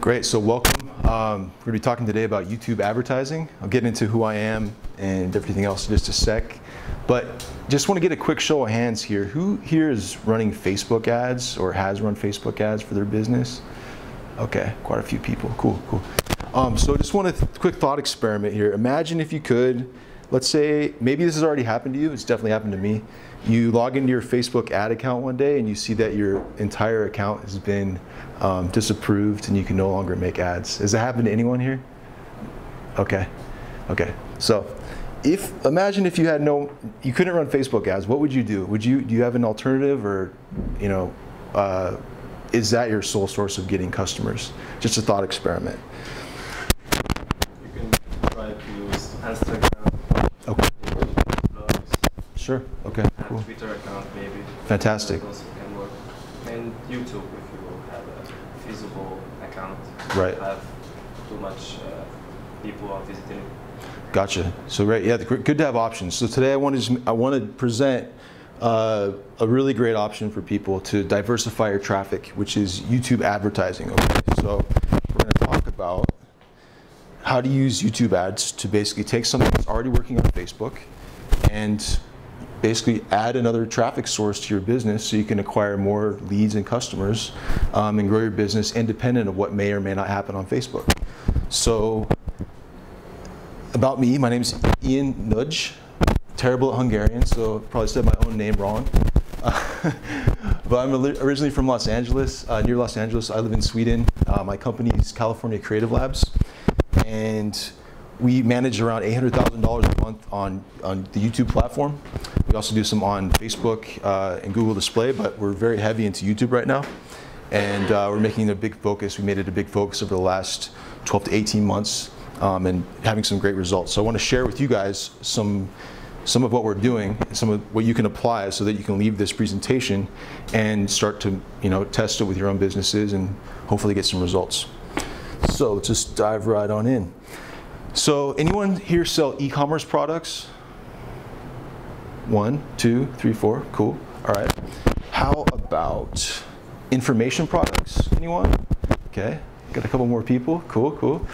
Great, so welcome. We're going to be talking today about YouTube advertising. I'll get into who I am and everything else in just a sec. But just want to get a quick show of hands here. Who here is running Facebook ads or has run Facebook ads for their business? Okay, quite a few people. Cool, cool. So just want a quick thought experiment here. Imagine if you could, let's say, maybe this has already happened to you. It's definitely happened to me. You log into your Facebook ad account one day and you see that your entire account has been disapproved and you can no longer make ads. Has that happened to anyone here? Okay, okay. So imagine if you had you couldn't run Facebook ads, what would you do? Do you have an alternative, or, is that your sole source of getting customers? Just a thought experiment. You can try to use Instagram. Okay. Blogs. Sure. Okay. Cool. Twitter account maybe. Fantastic. That also can work. And YouTube, if you have a feasible account. Right. Have too much people are visiting. Gotcha. So great. Yeah, good to have options. So today I want to present a really great option for people to diversify your traffic, which is YouTube advertising. Okay. So we're going to talk about how to use YouTube ads to basically take something that's already working on Facebook and basically add another traffic source to your business so you can acquire more leads and customers and grow your business independent of what may or may not happen on Facebook. So about me, my name is Innonic. Terrible at Hungarian, so probably said my own name wrong. But I'm originally from Los Angeles, near Los Angeles. I live in Sweden. My company is California Creative Labs, and we manage around $800,000 a month on the YouTube platform. We also do some on Facebook and Google Display, but we're very heavy into YouTube right now. And we're making it a big focus. We made it a big focus over the last 12 to 18 months and having some great results. So I want to share with you guys some of what we're doing, some of what you can apply so that you can leave this presentation and start to test it with your own businesses and hopefully get some results. So let's just dive right on in. So anyone here sell e-commerce products? 1, 2, 3, 4, cool. All right. How about information products? Anyone? Okay, got a couple more people. Cool, cool.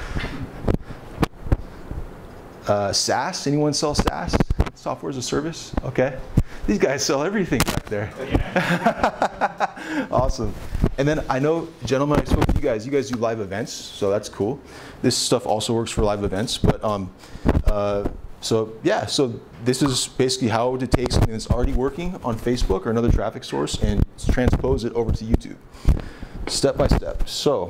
SaaS, anyone sell SaaS? Software as a service? Okay. These guys sell everything back there. Yeah. Awesome. And then I know, gentlemen, I spoke to you guys do live events, so that's cool. This stuff also works for live events, but so this is basically how to take something that's already working on Facebook or another traffic source and transpose it over to YouTube, step by step. So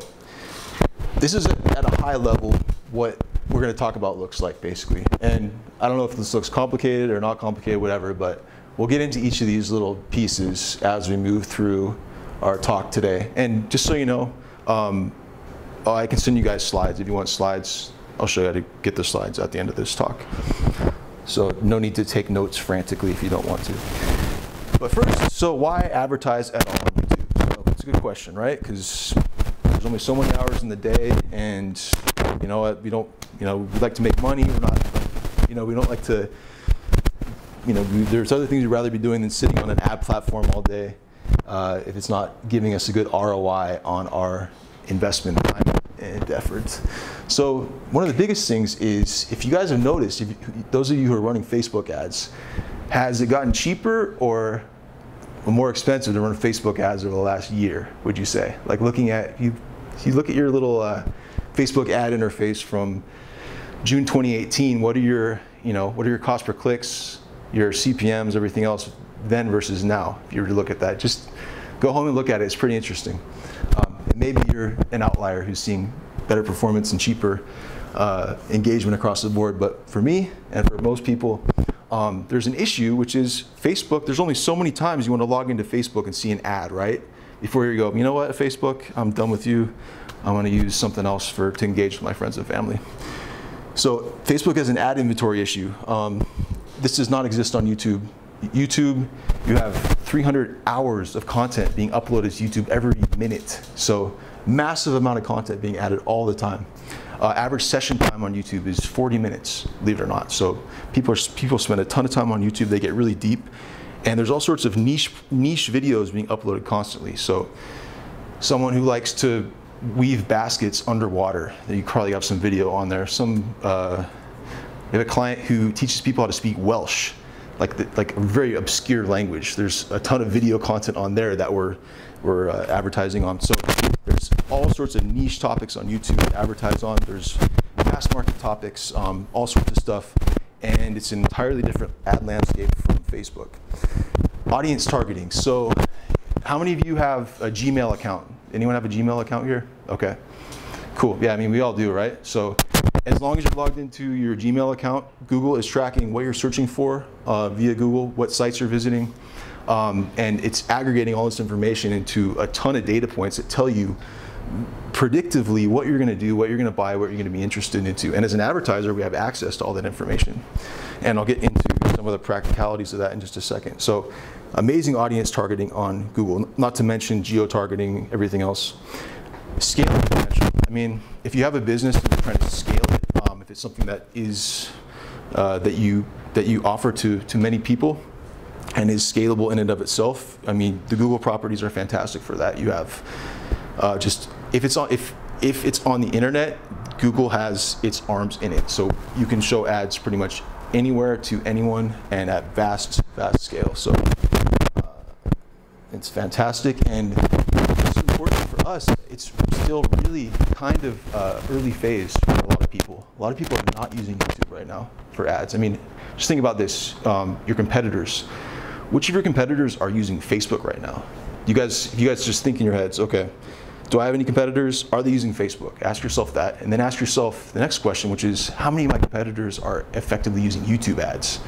this is at a high level what we're going to talk about looks like, basically. And I don't know if this looks complicated or not complicated, whatever, but we'll get into each of these little pieces as we move through our talk today. And just so you know, I can send you guys slides. If you want slides, I'll show you how to get the slides at the end of this talk. So no need to take notes frantically if you don't want to. But first, so why advertise at all on YouTube? So that's a good question, right? Because there's only so many hours in the day, and you know what, we like to make money. We're not, we don't like to, there's other things we'd rather be doing than sitting on an ad platform all day if it's not giving us a good ROI on our investment time and effort. So one of the biggest things is, if you guys have noticed, those of you who are running Facebook ads, has it gotten cheaper or more expensive to run Facebook ads over the last year, would you say? Like looking at, you look at your little Facebook ad interface from June 2018, what are your cost per clicks, your CPMs, everything else then versus now? If you were to look at that, just go home and look at it. It's pretty interesting. And maybe you're an outlier who's seeing better performance and cheaper engagement across the board. But for me and for most people, there's an issue, which is Facebook. There's only so many times you want to log into Facebook and see an ad, right? Before you go, you know what, Facebook, I'm done with you. I want to use something else to engage with my friends and family. So Facebook has an ad inventory issue. This does not exist on YouTube. YouTube, you have 300 hours of content being uploaded to YouTube every minute. So massive amount of content being added all the time. Average session time on YouTube is 40 minutes, believe it or not. So people spend a ton of time on YouTube. They get really deep. And there's all sorts of niche videos being uploaded constantly. So someone who likes to weave baskets underwater. You probably have some video on there. We have a client who teaches people how to speak Welsh, like a very obscure language. There's a ton of video content on there that we're advertising on. So there's all sorts of niche topics on YouTube to advertise on. There's mass market topics, all sorts of stuff, and it's an entirely different ad landscape from Facebook. Audience targeting. So how many of you have a Gmail account? Anyone have a Gmail account here? Okay, cool. Yeah, I mean, we all do, right? So as long as you're logged into your Gmail account, Google is tracking what you're searching for via Google, what sites you're visiting, and it's aggregating all this information into a ton of data points that tell you predictively what you're going to do, what you're going to buy, what you're going to be interested into. And as an advertiser, we have access to all that information. And I'll get into some of the practicalities of that in just a second. So amazing audience targeting on Google, not to mention geo-targeting, everything else. Scaling potential. I mean, if you have a business and you're trying to scale it, if it's something that is that you offer to many people and is scalable in and of itself, I mean, the Google properties are fantastic for that. You have just if it's on the internet, Google has its arms in it, so you can show ads pretty much anywhere to anyone and at vast scale. So it's fantastic, and it's important for us. It's still really kind of early phase for a lot of people. A lot of people are not using YouTube right now for ads. I mean, just think about this. Your competitors. Which of your competitors are using Facebook right now? If you guys just think in your heads, okay, do I have any competitors? Are they using Facebook? Ask yourself that, and then ask yourself the next question, which is, how many of my competitors are effectively using YouTube ads?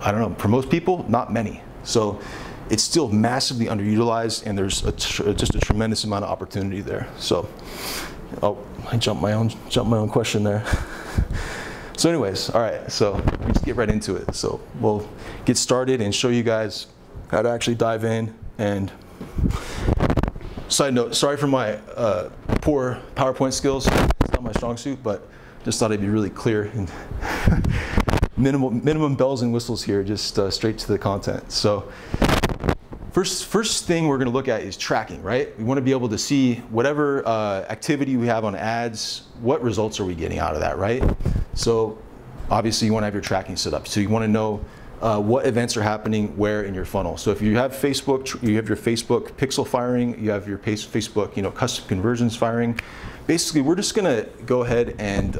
I don't know. For most people, not many. So it's still massively underutilized, and there's just a tremendous amount of opportunity there. So, oh, I jumped my own question there. So anyways, all right, so we just get right into it. So we'll get started and show you guys how to actually dive in. And side note, sorry for my poor PowerPoint skills. It's not my strong suit, but just thought I'd be really clear and minimum bells and whistles here, just straight to the content. So first thing we're going to look at is tracking, right? We want to be able to see whatever activity we have on ads, what results are we getting out of that, right? So obviously you want to have your tracking set up. So you want to know what events are happening where in your funnel. So if you have Facebook, you have your Facebook pixel firing, you have your Facebook, custom conversions firing. Basically, we're just going to go ahead and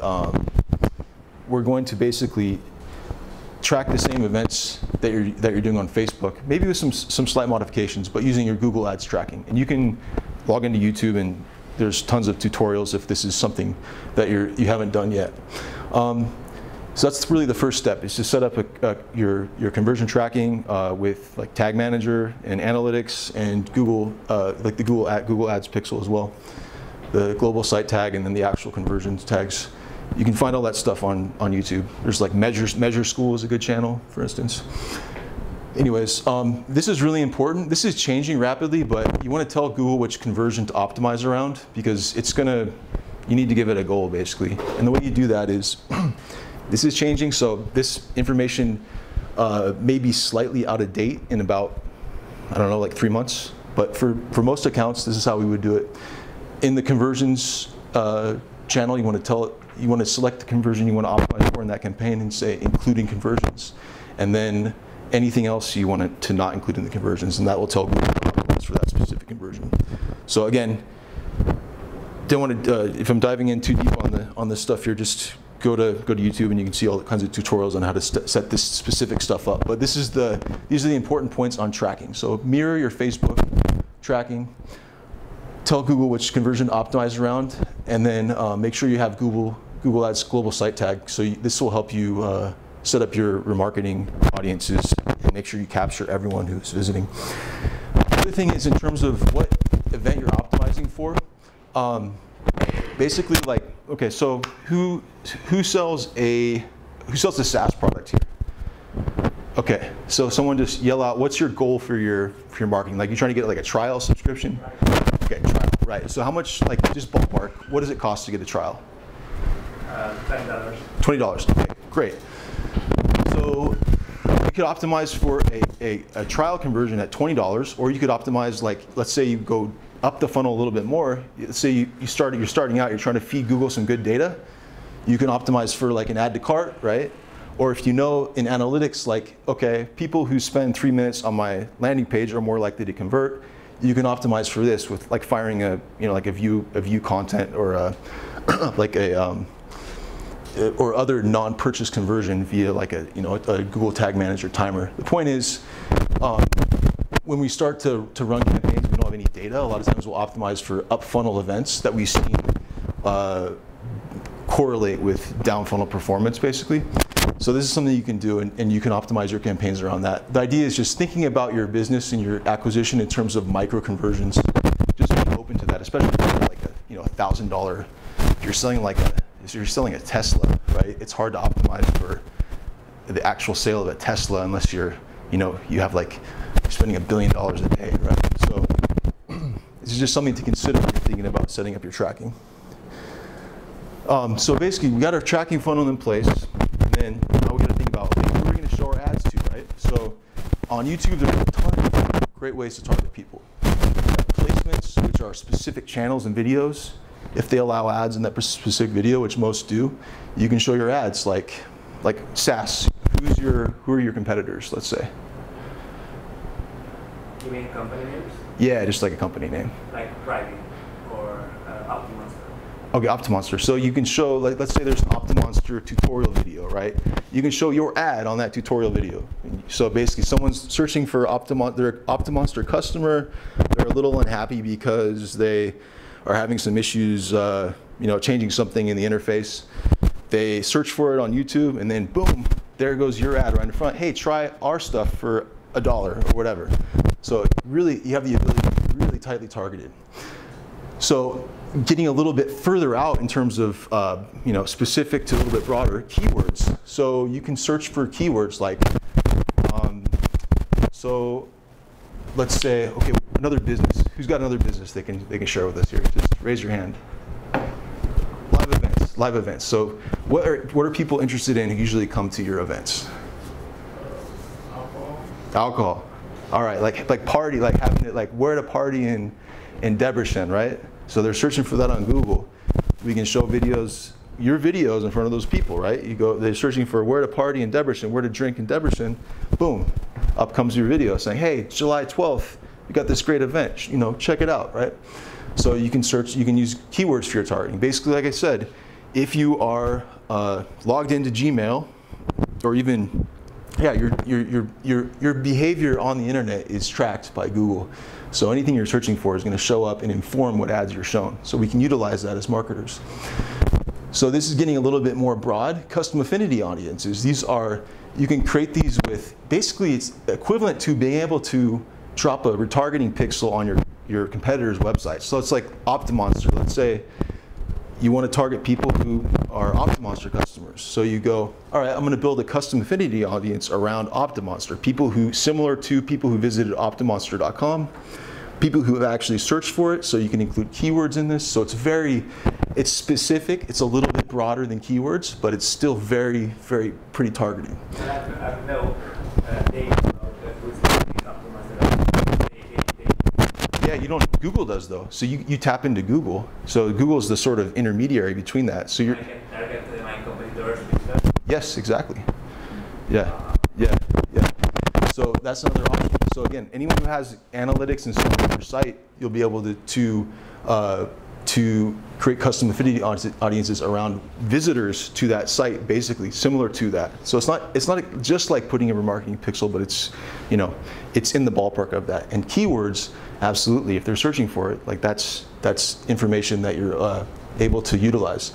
we're going to basically track the same events that you're doing on Facebook, maybe with some slight modifications, but using your Google Ads tracking. And you can log into YouTube, and there's tons of tutorials if this is something that you haven't done yet. So that's really the first step, is to set up your conversion tracking with like Tag Manager and Analytics and Google, like the Google Ads pixel as well, the global site tag, and then the actual conversions tags. You can find all that stuff on YouTube. There's like Measure School is a good channel, for instance. Anyways, this is really important. This is changing rapidly, but you want to tell Google which conversion to optimize around, because you need to give it a goal, basically. And the way you do that is, this is changing, so this information may be slightly out of date in about, I don't know, like 3 months. But for most accounts, this is how we would do it. In the conversions channel, you want to select the conversion you want to optimize for in that campaign and say including conversions. And then anything else you want it to not include in the conversions, and that will tell Google optimize for that specific conversion. So again, don't want to, if I'm diving in too deep on this stuff here, just go to YouTube and you can see all kinds of tutorials on how to set this specific stuff up. But these are the important points on tracking. So mirror your Facebook tracking, tell Google which conversion to optimize around, and then make sure you have Google Ads global site tag. So this will help you set up your remarketing audiences and make sure you capture everyone who's visiting. The other thing is in terms of what event you're optimizing for. Basically, like, okay, so who sells a SaaS product here? Okay, so someone just yell out, what's your goal for your marketing? Like, you're trying to get like a trial subscription? Okay, trial, right. So how much, like, just ballpark, what does it cost to get a trial? $10. $20, okay, great. So you could optimize for a trial conversion at $20, or you could optimize, like, let's say you go up the funnel a little bit more, let's say you're starting out, you're trying to feed Google some good data, you can optimize for like an add to cart, right? Or if you know in analytics, like, okay, people who spend 3 minutes on my landing page are more likely to convert, you can optimize for this with like firing a, like a view content or a, like a, or other non-purchase conversion via like a, a Google Tag Manager timer. The point is, when we start to run campaigns, we don't have any data. A lot of times we'll optimize for up funnel events that we've seen correlate with down funnel performance, basically. So this is something you can do, and you can optimize your campaigns around that. The idea is just thinking about your business and your acquisition in terms of micro conversions. Just being open to that, especially if you're like a $1,000. If you're selling a Tesla, right? It's hard to optimize for the actual sale of a Tesla unless you're spending $1 billion a day, right? So this is just something to consider when you're thinking about setting up your tracking. So basically, we got our tracking funnel in place, and then now we got to think about, okay, who are we going to show our ads to, right? So on YouTube, there's a ton of great ways to target people. Placements, which are specific channels and videos. If they allow ads in that specific video, which most do, you can show your ads like SaaS. Who are your competitors, let's say? You mean company names? Yeah, just like a company name. Like Private or Optimonster. Okay, Optimonster. So you can show, like, let's say there's an Optimonster tutorial video, right? You can show your ad on that tutorial video. So basically, someone's searching for they're an Optimonster customer. They're a little unhappy because they are having some issues, changing something in the interface. They search for it on YouTube, and then boom, there goes your ad right in front. Hey, try our stuff for $1 or whatever. So really, you have the ability to be really tightly targeted. So getting a little bit further out in terms of, specific to a little bit broader, keywords. So you can search for keywords like, so let's say, okay, another business. Who's got another business they can share with us here? Just raise your hand. Live events. So what are people interested in who usually come to your events? Alcohol. All right, like party, like having it, like we're at a party in Debrecen, right? So they're searching for that on Google. We can show your videos in front of those people, right? They're searching for where to party in Debrecen, where to drink in Debrecen. Boom, up comes your video saying, hey, July 12th, we got this great event, check it out, right? So you can use keywords for your targeting. Basically, like I said, if you are logged into Gmail, or even, your behavior on the internet is tracked by Google. So anything you're searching for is going to show up and inform what ads you're shown. So we can utilize that as marketers. So this is getting a little bit more broad. Custom affinity audiences. You can create these with, basically it's equivalent to being able to drop a retargeting pixel on your competitor's website. So it's like Optimonster. Let's say you want to target people who are Optimonster customers. So you go, all right, I'm going to build a custom affinity audience around Optimonster. Similar to people who visited optimonster.com, people who have actually searched for it. So you can include keywords in this. So it's specific. It's a little bit broader than keywords, but it's still very, very pretty targeted. Yeah, Google does though. So you tap into Google. So Google is the sort of intermediary between that. So you're. I can target my competitors with that? Yes, exactly. Yeah. So that's another option. So again, anyone who has analytics and stuff on your site, you'll be able to create custom affinity audiences around visitors to that site, basically similar to that. So it's not just like putting a remarketing pixel, but it's in the ballpark of that. And keywords, absolutely, if they're searching for it, like that's information that you're able to utilize.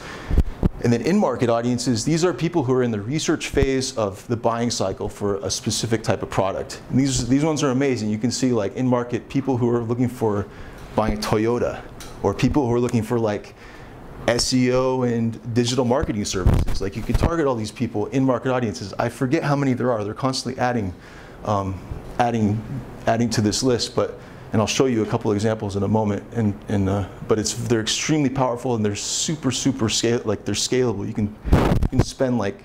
And then in-market audiences, these are people who are in the research phase of the buying cycle for a specific type of product. And these ones are amazing. You can see like in-market people who are looking for buying a Toyota, or people who are looking for like SEO and digital marketing services. Like you can target all these people in market audiences. I forget how many there are. They're constantly adding to this list, and I'll show you a couple examples in a moment. But they're extremely powerful, and they're super they're scalable. You can spend like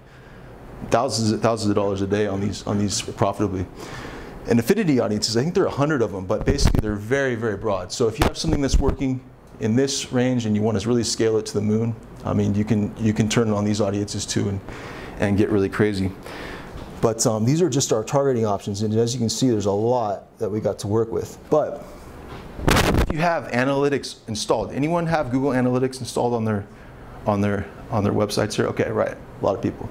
thousands of dollars a day on these profitably. And affinity audiences, I think there are 100 of them, but basically they're very, very broad. So if you have something that's working in this range and you want to really scale it to the moon, I mean, you can turn on these audiences too and get really crazy. But these are just our targeting options, and as you can see, there's a lot that we got to work with. But if you have analytics installed, anyone have Google Analytics installed on their websites here? Okay, right, a lot of people.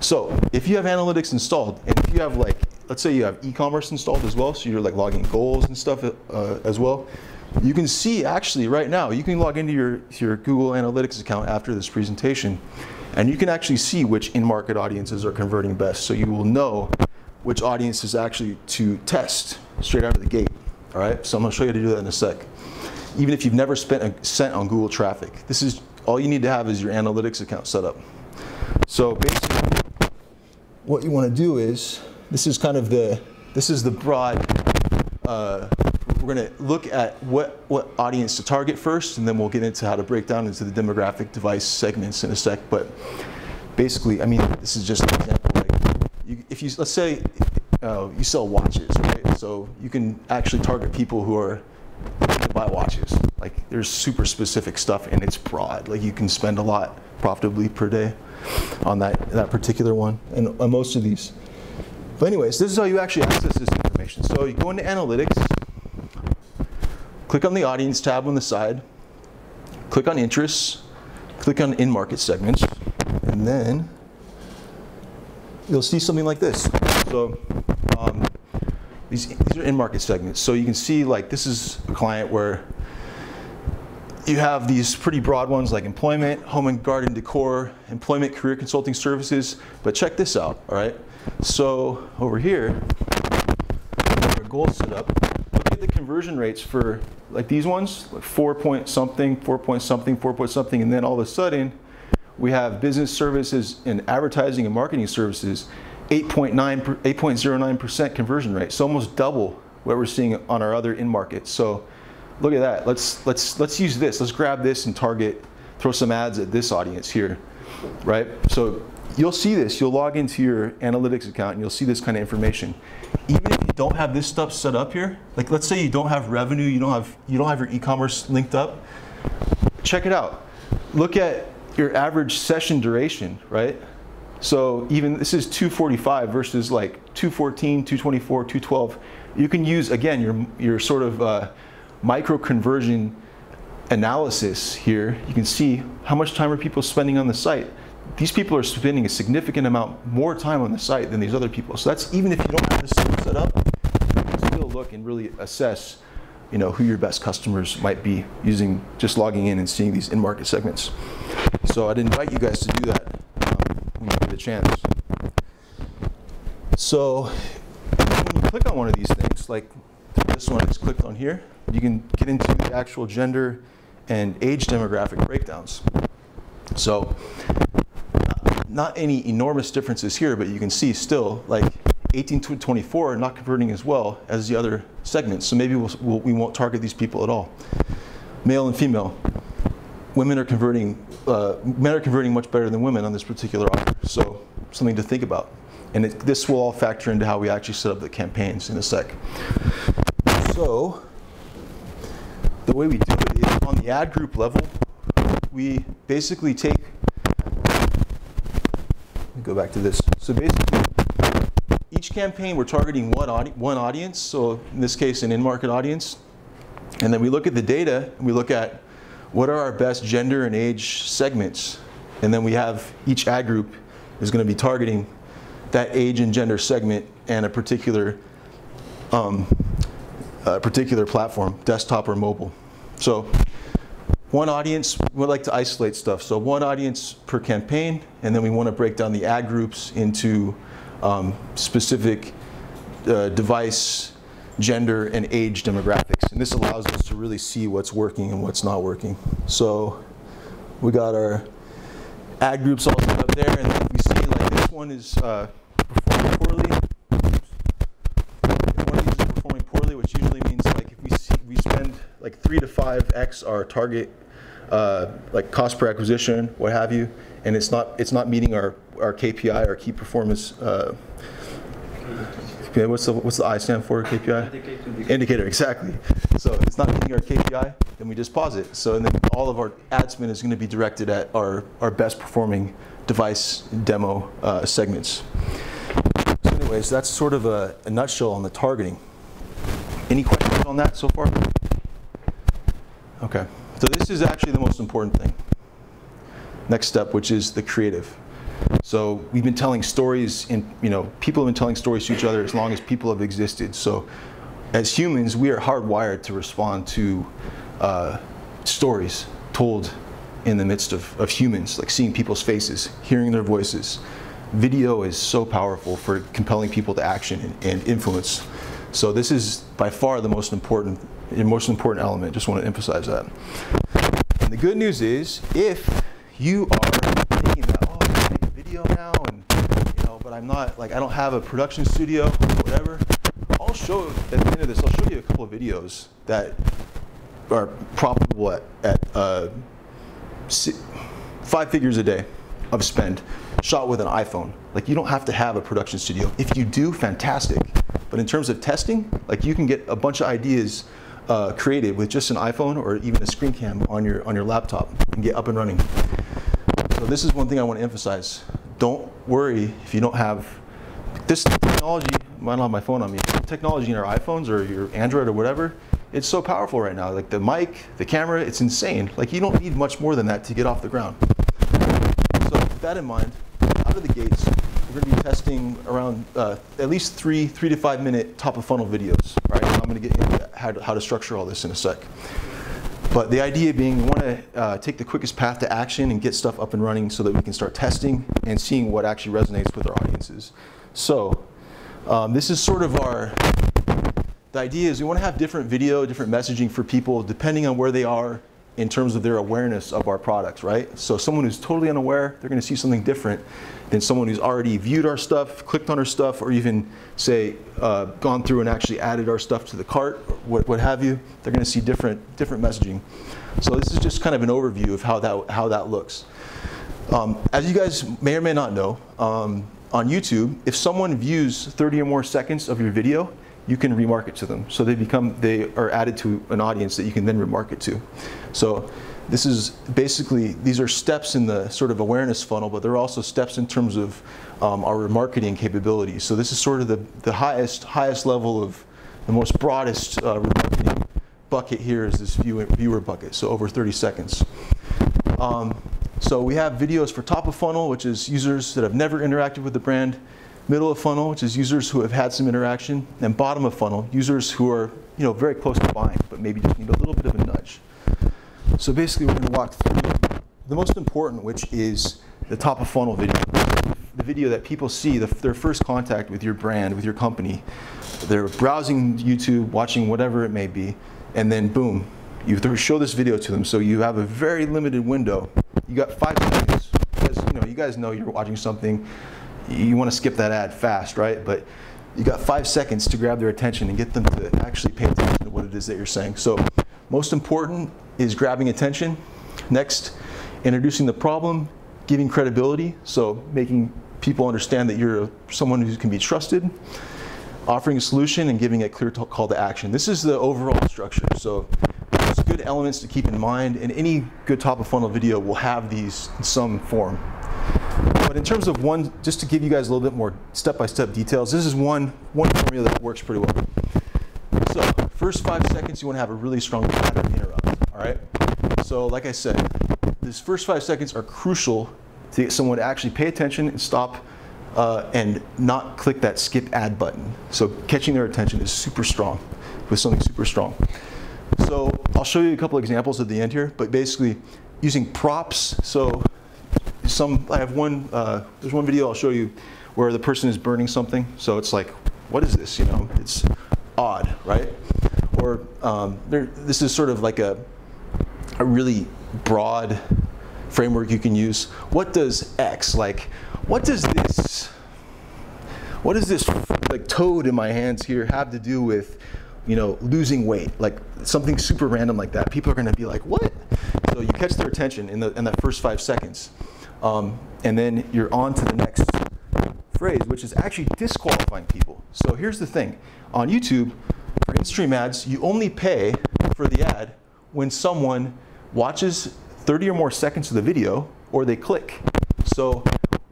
So if you have analytics installed, and if you have, like, let's say you have e-commerce installed as well, so you're like logging goals and stuff as well, you can see actually right now, you can log into your Google Analytics account after this presentation, and you can actually see which in-market audiences are converting best. So you will know which audiences actually to test straight out of the gate. All right, so I'm going to show you how to do that in a sec. Even if you've never spent a cent on Google traffic, this is all you need to have is your analytics account set up. So basically, what you want to do is, this is the broad. We're going to look at what audience to target first, and then we'll get into how to break down into the demographic device segments in a sec. But basically, I mean, this is just an example. Like, if you, let's say you sell watches, right? So you can actually target people who are looking to buy watches. Like, there's super specific stuff, and it's broad. Like, you can spend a lot profitably per day on that particular one, and on most of these. But anyways, this is how you actually access this information. So you go into analytics, click on the audience tab on the side, click on interests, click on in-market segments, and then you'll see something like this. So these are in-market segments. So you can see, like, this is a client where you have these pretty broad ones like employment, home and garden decor, employment, career consulting services. But check this out, all right? So over here, our goals set up. Look at the conversion rates for, like, these ones, like 4 point something, 4 point something, 4 point something, and then all of a sudden, we have business services and advertising and marketing services, 8.09% conversion rate. So almost double what we're seeing on our other in-market. So look at that. Let's use this. Let's grab this and target, throw some ads at this audience here, right? So you'll see this. You'll log into your analytics account and you'll see this kind of information. Even if you don't have this stuff set up here, like let's say you don't have revenue, you don't have your e-commerce linked up, check it out. Look at your average session duration, right? So even this is 245 versus like 214, 224, 212. You can use, again, your sort of micro conversion analysis here. You can see how much time are people spending on the site. These people are spending a significant amount more time on the site than these other people. So that's, even if you don't have this set up, you can still look and really assess, you know, who your best customers might be using just logging in and seeing these in-market segments. So I'd invite you guys to do that when you get a chance. So when you click on one of these things, like this one is clicked on here, you can get into the actual gender and age demographic breakdowns. So not any enormous differences here, but you can see still like 18 to 24 are not converting as well as the other segments. So maybe we won't target these people at all. Male and female. Men are converting much better than women on this particular offer. So something to think about. And this will all factor into how we actually set up the campaigns in a sec. So the way we do it is on the ad group level, we basically take, let me go back to this. So basically, each campaign we're targeting one audience, so in this case an in-market audience, and then we look at the data and we look at what are our best gender and age segments, and then we have each ad group is going to be targeting that age and gender segment and a particular platform, desktop or mobile. So one audience, we like to isolate stuff. So one audience per campaign, and then we want to break down the ad groups into specific device, gender, and age demographics. And this allows us to really see what's working and what's not working. So we got our ad groups all set up there, and then we see like this one is performing poorly. One of these is performing poorly, which usually means like if we spend like 3 to 5x our target like cost per acquisition, what have you, and it's not meeting our KPI, our key performance Okay, what's the I stand for? KPI? Indicator, exactly. So it's not hitting our KPI, then we just pause it. So and then all of our ad spend is going to be directed at our best performing device demo segments. So anyways, that's sort of a nutshell on the targeting. Any questions on that so far? Okay, so this is actually the most important thing. Next step, which is the creative. So we've been telling stories, people have been telling stories to each other as long as people have existed. So as humans, we are hardwired to respond to stories told in the midst of humans, like seeing people's faces, hearing their voices. Video is so powerful for compelling people to action and influence. So this is by far the most important element. Just want to emphasize that. And the good news is, if you are thinking that, oh, I can make a video now, and but I'm not, like, I don't have a production studio or whatever, I'll show, at the end of this, I'll show you a couple of videos that are profitable at 5 figures a day of spend, shot with an iPhone. Like, you don't have to have a production studio. If you do, fantastic. But in terms of testing, like, you can get a bunch of ideas created with just an iPhone or even a screen cam on your laptop and get up and running. So this is one thing I want to emphasize. Don't worry if you don't have this technology. I don't have my phone on me. Technology in our iPhones or your Android or whatever, it's so powerful right now. Like the mic, the camera, it's insane. Like, you don't need much more than that to get off the ground. So with that in mind, out of the gates, we're going to be testing around at least 3 to 5 minute top of funnel videos. Right? I'm going to get into how to structure all this in a sec. But the idea being, we want to take the quickest path to action and get stuff up and running so that we can start testing and seeing what actually resonates with our audiences. So this is sort of the idea is we want to have different video, different messaging for people depending on where they are in terms of their awareness of our products, right? So someone who's totally unaware, they're going to see something different than someone who's already viewed our stuff, clicked on our stuff, or even, say, gone through and actually added our stuff to the cart, or what have you. They're going to see different messaging. So this is just kind of an overview of how that looks. As you guys may or may not know, on YouTube, if someone views 30 or more seconds of your video, you can remarket to them. So they are added to an audience that you can then remarket to. So this is basically, these are steps in the sort of awareness funnel, but they're also steps in terms of our remarketing capabilities. So this is sort of the highest level of the most broadest remarketing bucket here is this viewer bucket, so over 30 seconds. So we have videos for top of funnel, which is users that have never interacted with the brand. Middle of funnel, which is users who have had some interaction, and bottom of funnel, users who are very close to buying, but maybe just need a little bit of a nudge. So basically, we're going to walk through the most important, which is the top of funnel video, the video that people see their first contact with your brand, with your company. They're browsing YouTube, watching whatever it may be, and then boom, you show this video to them. So you have a very limited window. You got 5 seconds. You guys know you're watching something. You want to skip that ad fast, right? But you got 5 seconds to grab their attention and get them to actually pay attention to what it is that you're saying. So most important is grabbing attention. Next, introducing the problem, giving credibility, so making people understand that you're someone who can be trusted, offering a solution, and giving a clear call to action. This is the overall structure. So there's good elements to keep in mind, and any good top of funnel video will have these in some form. But in terms of just to give you guys a little bit more step-by-step details, this is one formula that works pretty well. So first 5 seconds, you want to have a really strong pattern interrupt, all right? So like I said, these first 5 seconds are crucial to get someone to actually pay attention and stop and not click that skip ad button. So catching their attention is super strong with something super strong. So I'll show you a couple examples at the end here, but basically using props. So I have there's one video I'll show you where the person is burning something. So it's like, what is this? It's odd, right? Or this is sort of like a really broad framework you can use. What does X, like, what does this like toad in my hands here have to do with, losing weight? Like something super random like that. People are going to be like, what? So you catch their attention in that first 5 seconds. And then you're on to the next phrase, which is actually disqualifying people. So here's the thing. On YouTube, for in-stream ads, you only pay for the ad when someone watches 30 or more seconds of the video or they click. So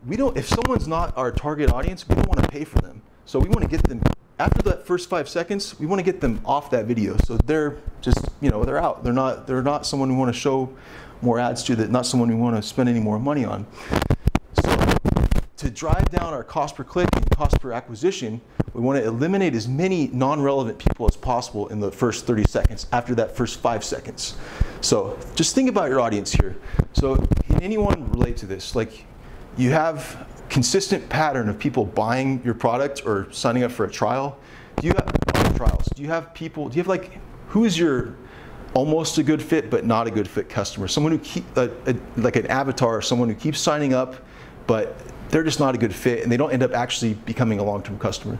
we don't, if someone's not our target audience, we don't want to pay for them. So we want to get them, after that first 5 seconds, we want to get them off that video. So they're just, you know, they're out. They're not someone we want to show more ads to, that not someone we want to spend any more money on. So to drive down our cost per click and cost per acquisition, we want to eliminate as many non-relevant people as possible in the first 30 seconds after that first 5 seconds. So just think about your audience here. So can anyone relate to this? Like, you have consistent pattern of people buying your product or signing up for a trial. Do you have trials? Do you have people, do you have like, who is your almost a good fit but not a good fit customer? Someone who keep like an avatar, someone who keeps signing up but they're just not a good fit and they don't end up actually becoming a long-term customer.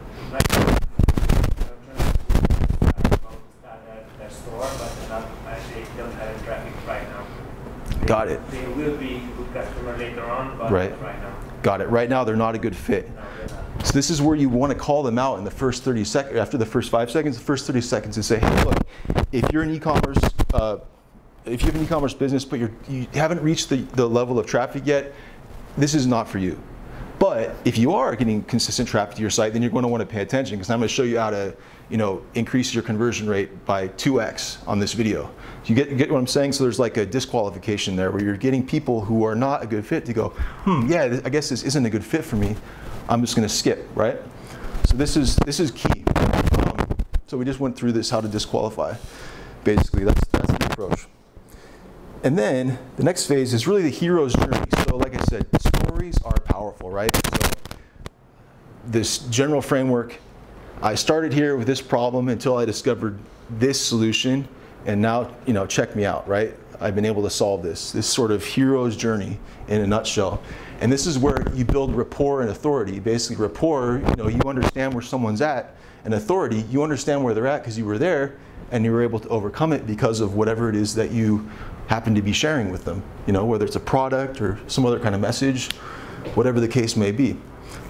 Got it. They will be a good customer later on, but right now. Got it. Right now they're not a good fit. No, so this is where you want to call them out in the first 30 seconds, after the first 5 seconds, the first 30 seconds, and say, hey, look, if you're an e-commerce, if you have an e-commerce business, but you haven't reached the level of traffic yet, this is not for you. But if you are getting consistent traffic to your site, then you're going to want to pay attention, because I'm going to show you how to, you know, increase your conversion rate by 2x on this video. You get what I'm saying? So there's like a disqualification there where you're getting people who are not a good fit to go, yeah, I guess this isn't a good fit for me. I'm just going to skip, right? So this is key. So we just went through this, how to disqualify. Basically, that's the approach. And then the next phase is really the hero's journey. So like I said, stories are powerful, right? So this general framework, I started here with this problem until I discovered this solution, and now, you know, check me out, right? I've been able to solve this sort of hero's journey in a nutshell. And this is where you build rapport and authority. Basically, rapport, you know, you understand where someone's at, and authority, you understand where they're at because you were there and you were able to overcome it because of whatever it is that you happen to be sharing with them, you know, whether it's a product or some other kind of message, whatever the case may be.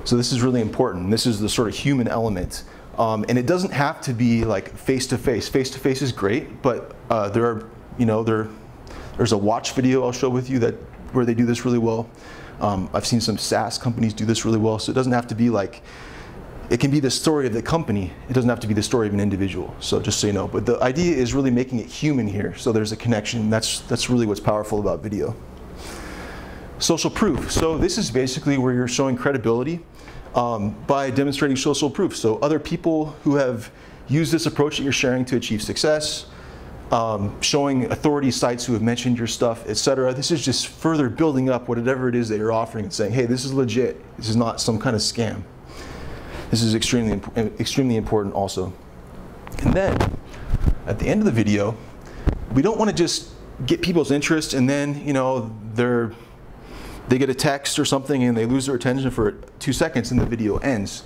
So this is really important. This is the sort of human element. And it doesn't have to be like face-to-face. Face-to-face is great, but there's a watch video I'll show with you where they do this really well. I've seen some SaaS companies do this really well, so it doesn't have to be like, it can be the story of the company. It doesn't have to be the story of an individual, so just so you know. But the idea is really making it human here, so there's a connection. That's really what's powerful about video. Social proof. So this is basically where you're showing credibility by demonstrating social proof. So other people who have used this approach that you're sharing to achieve success, showing authority sites who have mentioned your stuff, etc. This is just further building up whatever it is that you're offering and saying, hey, this is legit. This is not some kind of scam. This is extremely important also. And then at the end of the video, we don't want to just get people's interest and then, you know, they get a text or something and they lose their attention for 2 seconds and the video ends.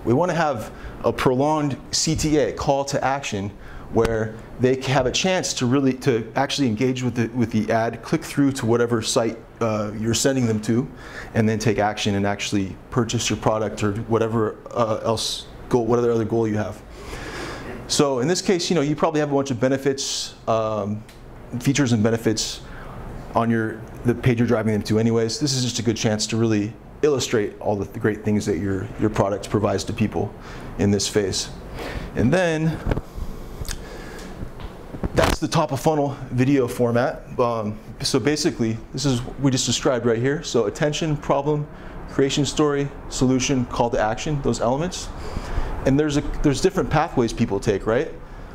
We want to have a prolonged CTA, call to action, where they have a chance to actually engage with the ad, click through to whatever site you're sending them to, and then take action and actually purchase your product or whatever whatever other goal you have. So in this case, you know, you probably have a bunch of benefits, features and benefits on the page you're driving them to anyways. This is just a good chance to really illustrate all the great things that your product provides to people in this phase. And then that's the top of funnel video format. So basically, this is what we just described right here. So attention, problem, creation story, solution, call to action, those elements. And there's different pathways people take, right?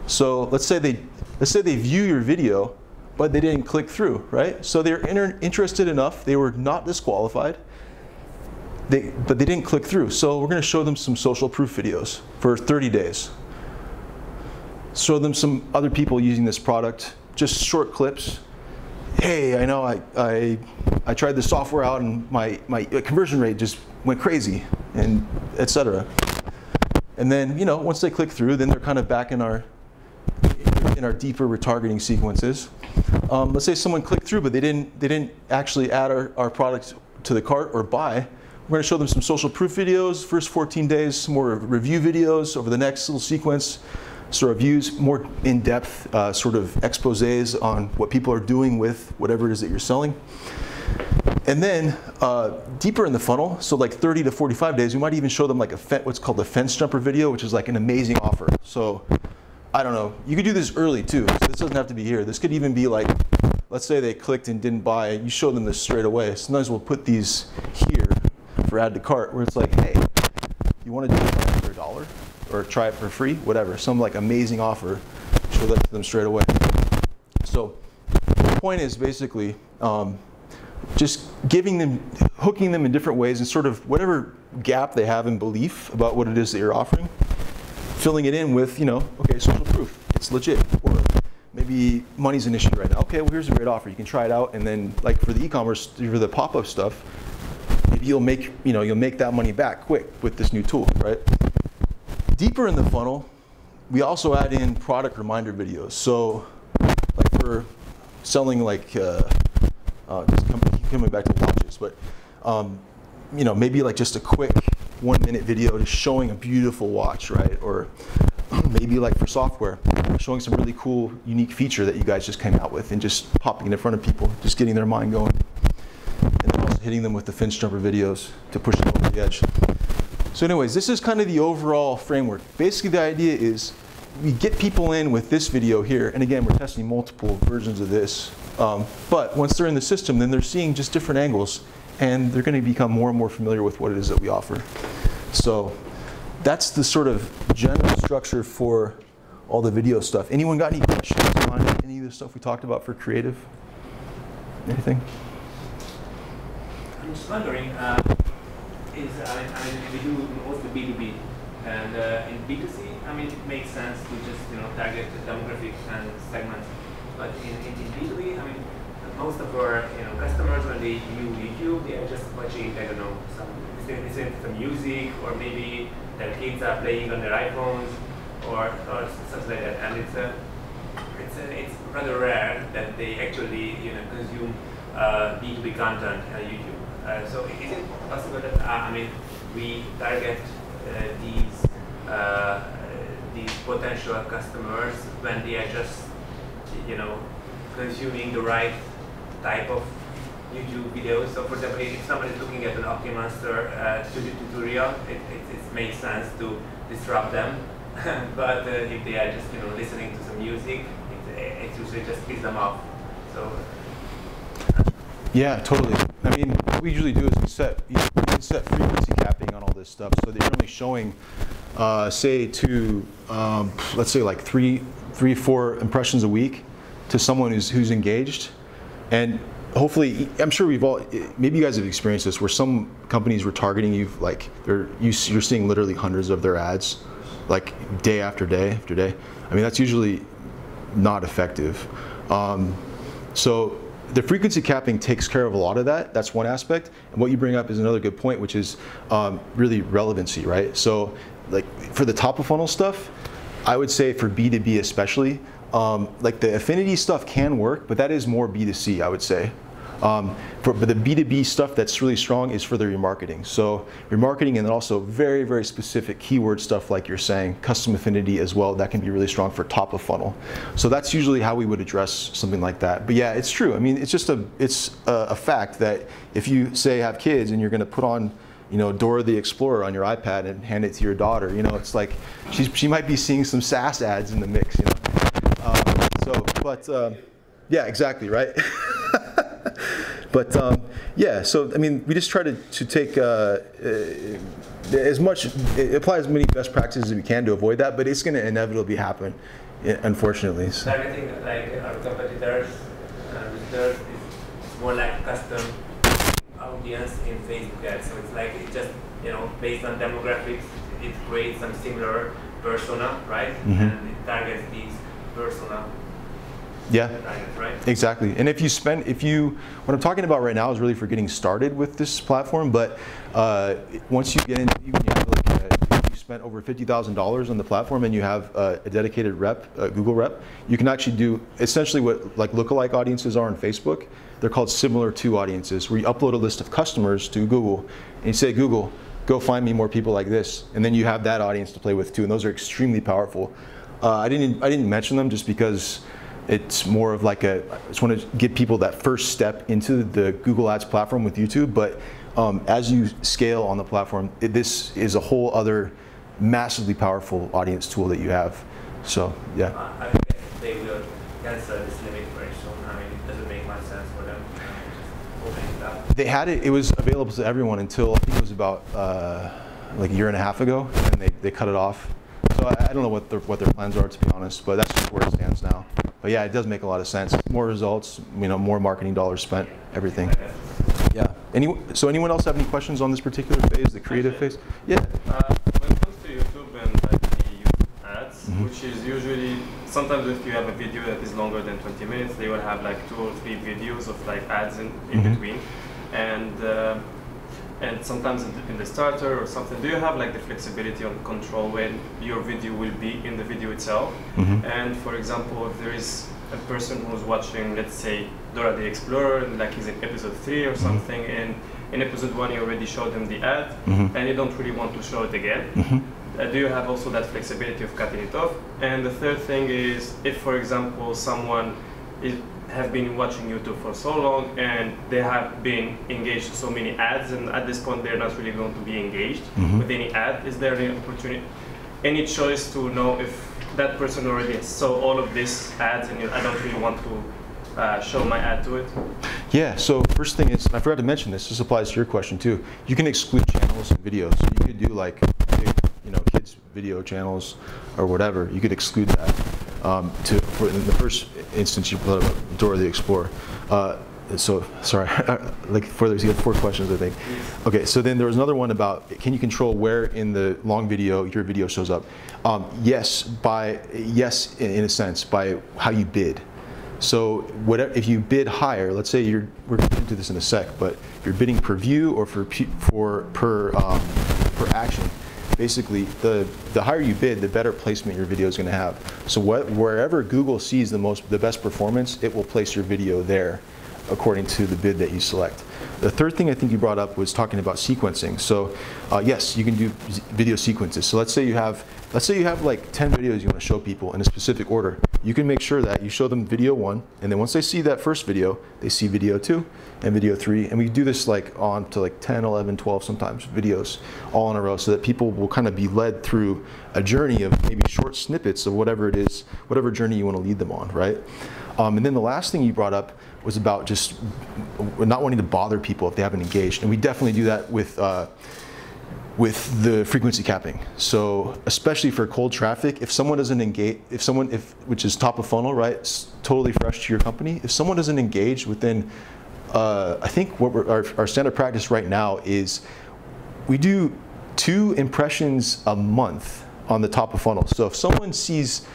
So let's say they view your video, but they didn't click through, right? So they're interested enough, they were not disqualified, but they didn't click through. So we're gonna show them some social proof videos for 30 days. Show them some other people using this product, just short clips. Hey, I know I tried the software out and my conversion rate just went crazy, and etc. And then, you know, once they click through, then they're kind of back in our deeper retargeting sequences. Let's say someone clicked through, but they didn't actually add our product to the cart or buy. We're going to show them some social proof videos, first 14 days, some more review videos over the next little sequence, sort of reviews, more in-depth sort of exposés on what people are doing with whatever it is that you're selling. And then deeper in the funnel, so like 30 to 45 days, we might even show them like what's called a fence jumper video, which is like an amazing offer. So I don't know, you could do this early too. So this doesn't have to be here. This could even be like, let's say they clicked and didn't buy, you show them this straight away. Sometimes we'll put these here for add to cart, where it's like, hey, you want to do it for $1 or try it for free, whatever, some like amazing offer, show that to them straight away. So the point is basically just giving them, hooking them in different ways and sort of whatever gap they have in belief about what it is that you're offering, filling it in with, you know, okay, social proof, it's legit. Or maybe money's an issue right now. Okay, well here's a great offer. You can try it out, and then like for the e-commerce, for the pop-up stuff, maybe you'll make that money back quick with this new tool, right? Deeper in the funnel, we also add in product reminder videos. So like for selling like, just coming back to watches, but you know, maybe like just a quick 1-minute video just showing a beautiful watch, right? Or maybe like for software, showing some really cool, unique feature that you guys just came out with and just popping it in front of people, just getting their mind going. And then also hitting them with the fence jumper videos to push them over the edge. So anyways, this is kind of the overall framework. Basically the idea is we get people in with this video here, and again, we're testing multiple versions of this. But once they're in the system, then they're seeing just different angles, and they're going to become more and more familiar with what it is that we offer. So that's the sort of general structure for all the video stuff. Anyone got any questions on any of the stuff we talked about for creative? Anything? I'm just wondering, we do mostly B2B, and in B2C, I mean, it makes sense to just target the demographics and segments. But in B2B, I mean, most of our customers, when they use YouTube, they are just watching, I don't know, listening to some music, or maybe their kids are playing on their iPhones, or something like that. And it's rather rare that they actually consume B2B content on YouTube. So is it possible that we target these potential customers when they are just consuming the right type of YouTube videos? So for example, if somebody is looking at an Optimonster tutorial, it makes sense to disrupt them. But if they are just listening to some music, it usually just pisses them off. So yeah, totally. I mean, what we usually do is we set frequency capping on all this stuff, so that you're only showing, say, to let's say like three, 4 impressions a week to someone who's engaged, and hopefully, I'm sure maybe you guys have experienced this, where some companies were targeting you, like you're seeing literally hundreds of their ads, like day after day after day. I mean, that's usually not effective. So the frequency capping takes care of a lot of that. That's one aspect. And what you bring up is another good point, which is really relevancy, right? So like for the top of funnel stuff, I would say for B2B especially, like the affinity stuff can work, but that is more B2C, I would say. But the B2B stuff that's really strong is for the remarketing. So remarketing, and then also very, very specific keyword stuff like you're saying, custom affinity as well, that can be really strong for top of funnel. So that's usually how we would address something like that. But yeah, it's true. I mean, it's just a fact that if you say have kids and you're gonna put on Dora the Explorer on your iPad and hand it to your daughter, it's like she might be seeing some SaaS ads in the mix, yeah, exactly, right? But yeah, so I mean, we just try to take apply as many best practices as we can to avoid that, but it's going to inevitably happen, unfortunately. So. Targeting like our competitors, it's more like custom audience in Facebook ads. So it's like it just based on demographics, it creates some similar persona, right? Mm-hmm. And it targets these persona. Yeah, right? Exactly. And what I'm talking about right now is really for getting started with this platform, but once you get in, you spent over $50,000 on the platform and you have a dedicated rep, a Google rep, you can actually do essentially what like lookalike audiences are on Facebook. They're called similar to audiences, where you upload a list of customers to Google and you say, Google, go find me more people like this, and then you have that audience to play with too, and those are extremely powerful. I didn't mention them just because it's more of like I just want to give people that first step into the Google Ads platform with YouTube, but as you scale on the platform, this is a whole other massively powerful audience tool that you have. So, yeah. I guess they will cancel this limit very soon. I mean, it doesn't make much sense for them just opening it up. They had it was available to everyone until I think it was about like a year and a half ago, and they cut it off. So I don't know what their plans are, to be honest, but that's just where it stands now. But yeah, it does make a lot of sense. More results, more marketing dollars spent, everything. Yeah. So anyone else have any questions on this particular phase, the creative phase? Yeah. When it comes to YouTube and like the YouTube ads, which is usually, sometimes if you have a video that is longer than 20 minutes, they will have like 2 or 3 videos of like ads in between. And sometimes in the starter or something, do you have like the flexibility on control when your video will be in the video itself? And for example, if there is a person who's watching, let's say, Dora the Explorer, and like he's in episode 3 or something, and in episode 1 you already showed him the ad, and you don't really want to show it again. Do you have also that flexibility of cutting it off? And the third thing is, if for example someone have been watching YouTube for so long and they have been engaged to so many ads, and at this point they're not really going to be engaged with any ad, is there any opportunity, any choice to know if that person already saw all of these ads and I don't really want to show my ad to it? Yeah, so first thing is, I forgot to mention this applies to your question too. You can exclude channels and videos. So you could do like, kids video channels or whatever. You could exclude that. For in the first instance you brought up Dora the Explorer. So sorry, like you had 4 questions, I think. Okay, so then there was another one about, can you control where in the long video your video shows up? Yes, in a sense, by how you bid. So whatever, if you bid higher, let's say we're going to do this in a sec, but you're bidding per view or per action. Basically, the higher you bid, the better placement your video is going to have. So wherever Google sees the best performance, it will place your video there, according to the bid that you select. The third thing I think you brought up was talking about sequencing. So yes, you can do video sequences. So let's say you have like 10 videos you want to show people in a specific order. You can make sure that you show them video 1, and then once they see that first video, they see video 2 and video 3, and we do this like on to like 10, 11, 12 sometimes videos all in a row, so that people will kind of be led through a journey of maybe short snippets of whatever it is, whatever journey you want to lead them on, right? And then the last thing you brought up was about just not wanting to bother people if they haven't engaged, and we definitely do that with the frequency capping. So especially for cold traffic, if someone doesn't engage, which is top of funnel, right, it's totally fresh to your company, if someone doesn't engage within, I think what our standard practice right now is we do 2 impressions a month on the top of funnel. So if someone sees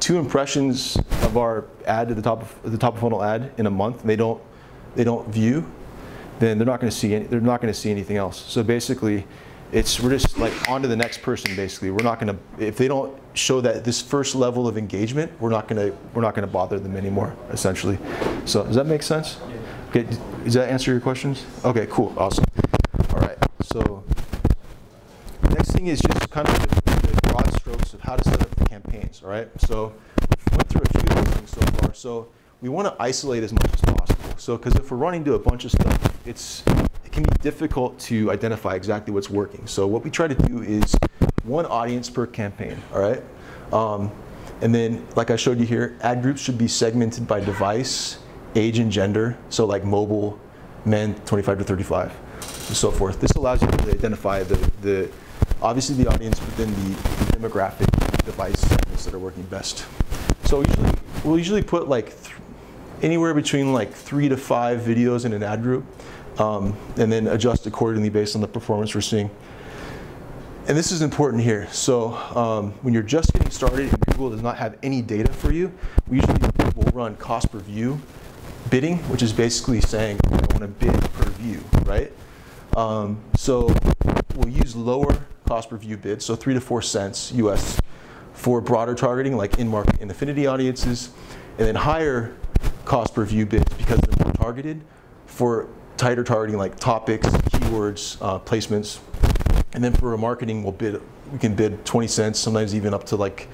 2 impressions of our ad to the top of funnel ad in a month, and they don't view, then they're not going to see anything else. So basically, we're just like on to the next person. Basically, we're not going to, if they don't show that this first level of engagement, we're not going to bother them anymore. Essentially. So does that make sense? Yeah. Okay. Does that answer your questions? Okay. Cool. Awesome. All right. So next thing is just kind of the broad strokes of how to set up campaigns. All right. So we went through a few of those things so far. So we want to isolate as much as possible. So because if we're running to a bunch of stuff, it can be difficult to identify exactly what's working. So what we try to do is 1 audience per campaign, all right? And then, like I showed you here, ad groups should be segmented by device, age, and gender. So like mobile, men 25 to 35, and so forth. This allows you to really identify obviously the audience within the demographic device segments that are working best. So we'll usually put like anywhere between like 3 to 5 videos in an ad group. And then adjust accordingly based on the performance we're seeing. And this is important here. So when you're just getting started and Google does not have any data for you, we usually will run cost per view bidding, which is basically saying, okay, I want to bid per view, right? So we'll use lower cost per view bid, so 3 to 4 cents US for broader targeting like in-market and affinity audiences, and then higher cost per view bids because they're more targeted for tighter targeting like topics, keywords, placements. And then for marketing, we can bid 20 cents, sometimes even up to like,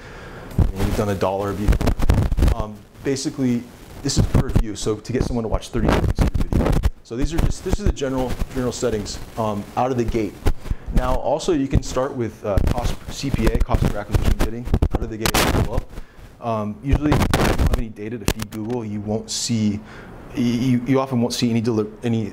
we've done $1 before. Basically, this is per view, so to get someone to watch 30 seconds of your video. So this is the general settings out of the gate. Now, also you can start with CPA, cost per acquisition bidding, out of the gate as well. Usually, if you don't have any data to feed Google, you won't see. You often won't see any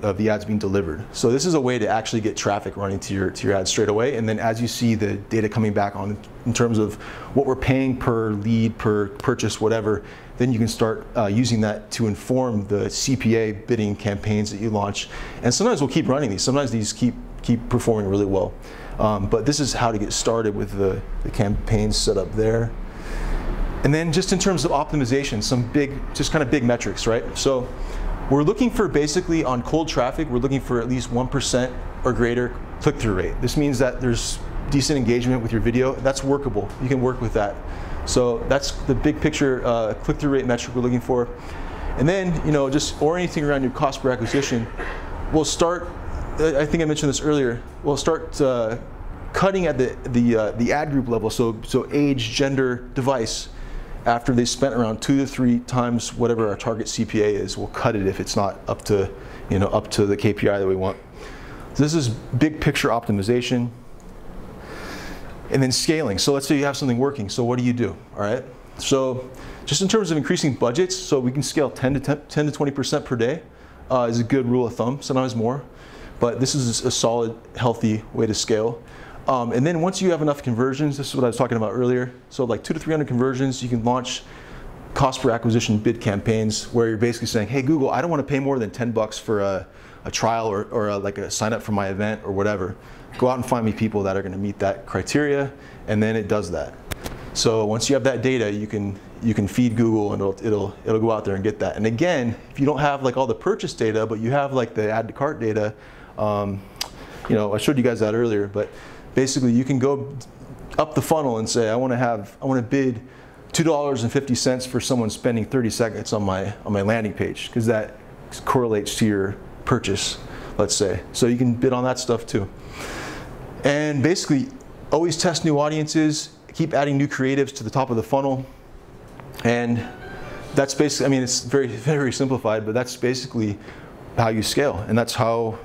of the ads being delivered. So this is a way to actually get traffic running to your ads straight away. And then as you see the data coming back on in terms of what we're paying per lead, per purchase, whatever, then you can start using that to inform the CPA bidding campaigns that you launch. And sometimes we'll keep running these. Sometimes these keep performing really well. But this is how to get started with the campaigns set up there. And then just in terms of optimization, some kind of big metrics, right? So we're looking for basically on cold traffic, we're looking for at least 1% or greater click-through rate. This means that there's decent engagement with your video. That's workable. You can work with that. So that's the big picture click-through rate metric we're looking for. And then, just orienting around your cost per acquisition, we'll start, I think I mentioned this earlier, we'll start cutting at the ad group level, so age, gender, device. After they spent around 2 to 3 times whatever our target CPA is, we'll cut it if it's not up to the KPI that we want. So this is big picture optimization. And then scaling. So let's say you have something working. So what do you do? All right. So just in terms of increasing budgets, so we can scale 10 to 20% per day is a good rule of thumb. Sometimes more, but this is a solid, healthy way to scale. And then once you have enough conversions, this is what I was talking about earlier. So like 200 to 300 conversions, you can launch cost per acquisition bid campaigns where you're basically saying, hey Google, I don't want to pay more than $10 for a trial or like a sign up for my event or whatever. Go out and find me people that are going to meet that criteria, and then it does that. So once you have that data, you can feed Google and it'll go out there and get that. And again, if you don't have like all the purchase data, but you have like the add to cart data, I showed you guys that earlier, but basically, you can go up the funnel and say, I want to bid $2.50 for someone spending 30 seconds on my landing page, because that correlates to your purchase, let's say. So you can bid on that stuff too. And basically, always test new audiences, keep adding new creatives to the top of the funnel. And that's basically, I mean, it's very, very simplified, but that's basically how you scale. And that's how,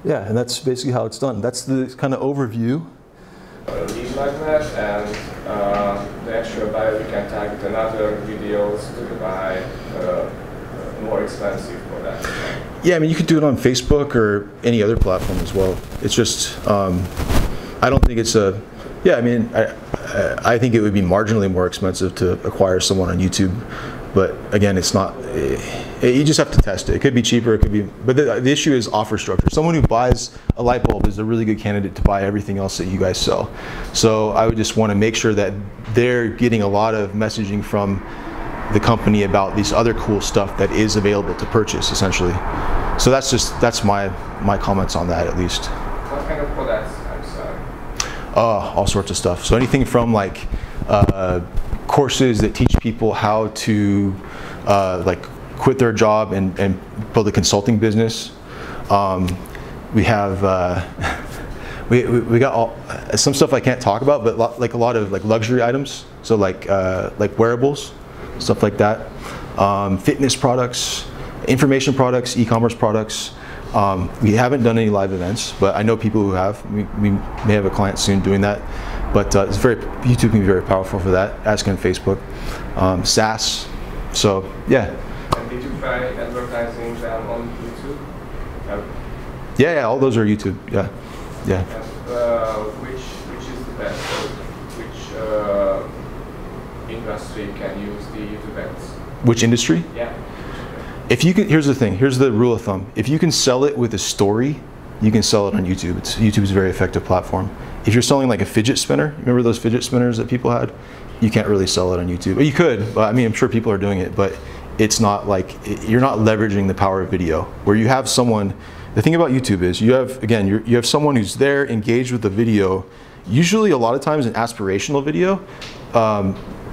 and that's basically how it's done. That's the kind of overview. Lead magnet, and the actual buyer, we can target another videos to buy more expensive for that. Yeah, I mean, you could do it on Facebook or any other platform as well. It's just, I don't think it's a, yeah, I mean, I think it would be marginally more expensive to acquire someone on YouTube. But again, it's not, you just have to test it. It could be cheaper, it could be, but the issue is offer structure. Someone who buys a light bulb is a really good candidate to buy everything else that you guys sell. So I would just want to make sure that they're getting a lot of messaging from the company about these other cool stuff that is available to purchase, essentially. So that's my comments on that, at least. What kind of products? I'm sorry. All sorts of stuff. So anything from like, courses that teach people how to like quit their job and build a consulting business. We have we got some stuff I can't talk about, but like a lot of like luxury items. So like wearables, stuff like that. Fitness products, information products, e-commerce products. We haven't done any live events, but I know people who have. We may have a client soon doing that. But YouTube can be very powerful for that, as can Facebook. SaaS, so yeah. And did you try advertising them on YouTube? Yeah, all those are YouTube, yeah. And which is the best? Which industry can use the YouTube ads? Which industry? Yeah. If you can, here's the thing, here's the rule of thumb. If you can sell it with a story, you can sell it on YouTube. YouTube's a very effective platform. If you're selling like a fidget spinner, remember those fidget spinners that people had? You can't really sell it on YouTube. Or you could, but I mean, I'm sure people are doing it, but it's not like, you're not leveraging the power of video. Where you have someone The thing about YouTube is you have, again, you have someone who's there engaged with the video, usually a lot of times an aspirational video,